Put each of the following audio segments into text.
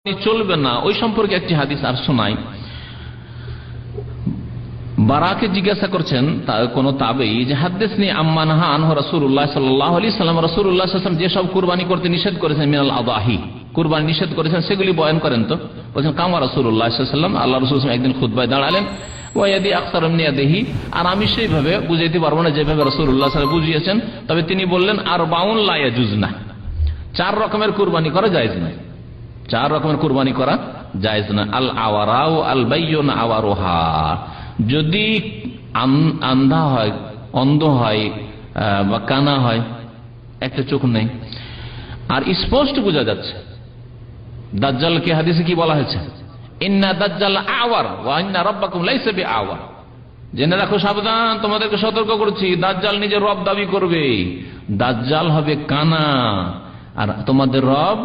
চলবে না ওই সম্পর্কে একটি হাদিস আর শোনাই। বারাকে জিজ্ঞাসা করছেন কোন তাবেঈ যে হাদিসনি আম্মা নাহা আনহু রাসূলুল্লাহ সাল্লাল্লাহু আলাইহি সাল্লাম, রাসূলুল্লাহ সাল্লাল্লাহু আলাইহি ওয়াসাল্লাম যেসব কুরবানি করতে নিষেধ করেছেন মিনাল আদাহি, কুরবানি নিষেধ করেছেন সেগুলি বয়ান করেন। তো বলেন কামা রাসূলুল্লাহ সাল্লাল্লাহু আলাইহি ওয়াসাল্লাম, আল্লাহ রাসূল সাল্লাল্লাহু আলাইহি ওয়াসাল্লাম একদিন খুতবায় দাঁড়ালেন, ওয়া ইয়াদি আকসার মিন ইয়াদিহি, আর আমি সেইভাবে বুঝাইতে পারবো না যেভাবে রাসূলুল্লাহ সাল্লাল্লাহু আলাইহি ওয়াসাল্লাম বুঝিয়েছেন, তবে তিনি বললেন আরবাউন লা ইয়াজুজনা, চার রকমের কুরবানি করা জায়েজ নয়, চার রকমের কুরবানি করা জায়েজ না। আল আওয়ারাউ আল বাইয়ুন আওয়ারুহা, যদি আন্ধা হয়, অন্ধ হয় বা কানা হয়, একটা চোখ নেই আর স্পষ্ট বোঝা যাচ্ছে। দাজ্জালকে হাদিসে কি বলা হয়েছে? ইন্না দাজ্জাল আওয়ার ওয়া ইন্না রাব্বাকুম লাইসা বিআওয়ার, জেনে রাখো, সাবধান, তোমাদেরকে সতর্ক করছি, দাজ্জাল নিজের রব দাবি করবে, দাজ্জাল হবে কানা আর তোমাদের রব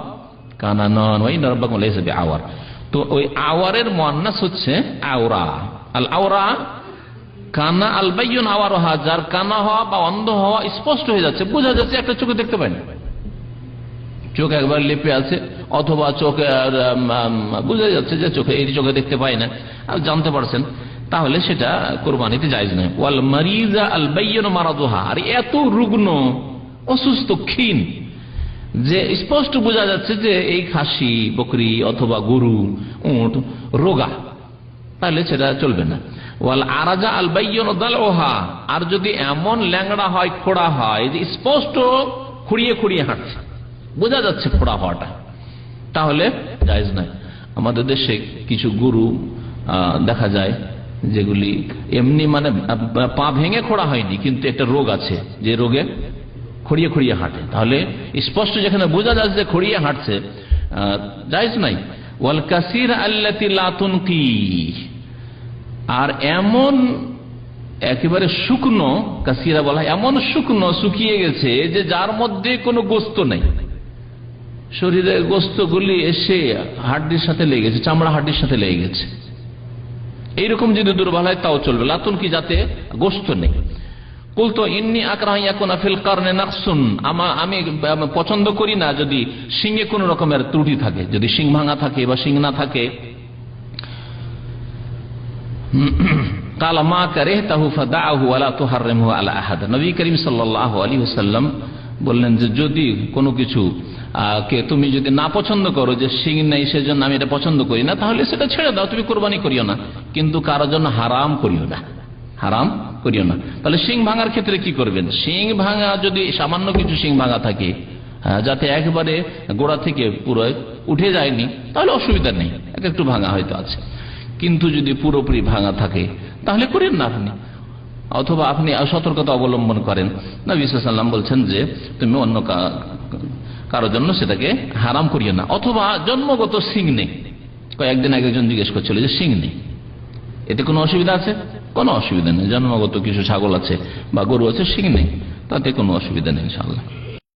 কানা নন। ওই রাব্বাকুম লাইসা বিআওয়ার, তো ওই আওয়ারের মুয়ান্নাস হচ্ছে আওরা। আল আওরা কানা, আল বাইয়ুন আওয়ারুহা, যার কানা হওয়া বা অন্ধ হওয়া স্পষ্ট হয়ে যাচ্ছে, বোঝা যাচ্ছে, একটা চোখে দেখতে পায় না, চোখ একবার লেপে আছে, অথবা চোখে বোঝা যাচ্ছে যে চোখে এই চোখে দেখতে পায় না, আর জানতে পারছেন, তাহলে সেটা কোরবানিতে জায়েজ নয়। ওয়াল মারিজা আল বাইয়ুন মারাদুহা, আর এত রুগ্ন, অসুস্থ, ক্ষীণ, যে স্পষ্ট বোঝা যাচ্ছে যে এই খাসি, বকরি অথবা গরু, উট রোগা, তাহলে সেটা চলবে না। ওয়াল আরাজা আল বাইয়ুন দালউহা, আর যদি এমন ল্যাংড়া হয়, খোড়া হয়, যে স্পষ্ট খুঁড়িয়ে খুঁড়িয়ে হাঁটছে, বোঝা যাচ্ছে খোড়া হওয়াটা, তাহলে জায়েজ নয়। আমাদের দেশে কিছু গরু দেখা যায় যেগুলি এমনি মানে পা ভেঙে খোড়া হয়নি, কিন্তু একটা রোগ আছে, যে রোগে খড়িয়ে খড়িয়ে হাঁটে, তাহলে স্পষ্ট যেখানে বোঝা যাচ্ছে খড়িয়ে হাঁটছে, জায়েজ নাই। ওয়াল কাসির আল্লাতি লা তুনকি, আর এমন একেবারে শুকনো, কাসিরা বলা হয় এমন শুকনো, শুকিয়ে গেছে যে যার মধ্যে কোনো গোস্ত নেই, শরীরের গোস্তগুলি এসে হাড্ডির সাথে লেগে গেছে, চামড়া হাড্ডির সাথে লেগে গেছে, এইরকম যদি দুর্বল হয় তাও চলবে, লাতুনকি, যাতে গোস্ত নেই। কুলতু ইন্নী আকরাহু ইয়াকুনা ফিল কারনে নাকসুন, আমি পছন্দ করি না যদি শিঙে কোন রকমের ত্রুটি থাকে, যদি শিং ভাঙা থাকে বা শিং না থাকে। কালা মা কারিহতাহু ফাদাহু ওয়ালা তুহাররিমহু আলা আহাদ, নবী করিম সাল্লাল্লাহু আলাইহি ওয়াসাল্লাম বললেন যে যদি কোনো কিছু কে তুমি যদি না পছন্দ করো, যে শিং নেই সেজন্য আমি এটা পছন্দ করি না, তাহলে সেটা ছেড়ে দাও, তুমি কোরবানি করিও না, কিন্তু কারোর জন্য হারাম করিও না, হারাম করিও না। তাহলে শিং ভাঙার ক্ষেত্রে কি করবেন? শিং ভাঙা যদি সামান্য কিছু শিং ভাঙা থাকে, যাতে একবারে গোড়া থেকে পুরো উঠে যায়নি, তাহলে অসুবিধা নেই, একটু ভাঙা হয়তো আছে। কিন্তু যদি পুরোপুরি ভাঙা থাকে তাহলে করেন না আপনি, অথবা আপনি সতর্কতা অবলম্বন করেন। নবী সাল্লাল্লাহু আলাইহি ওয়াসাল্লাম বলছেন যে তুমি অন্য কারোর জন্য সেটাকে হারাম করিও না। অথবা জন্মগত শিং নেই, কয়েকদিন আগে একজন জিজ্ঞেস করছিল যে শিং নেই, এতে কোনো অসুবিধা আছে? কোনো অসুবিধা নেই, জন্মগত কিছু ছাগল আছে বা গরু আছে, শিং নেই, তাতে কোনো অসুবিধা নেই ইনশাআল্লাহ।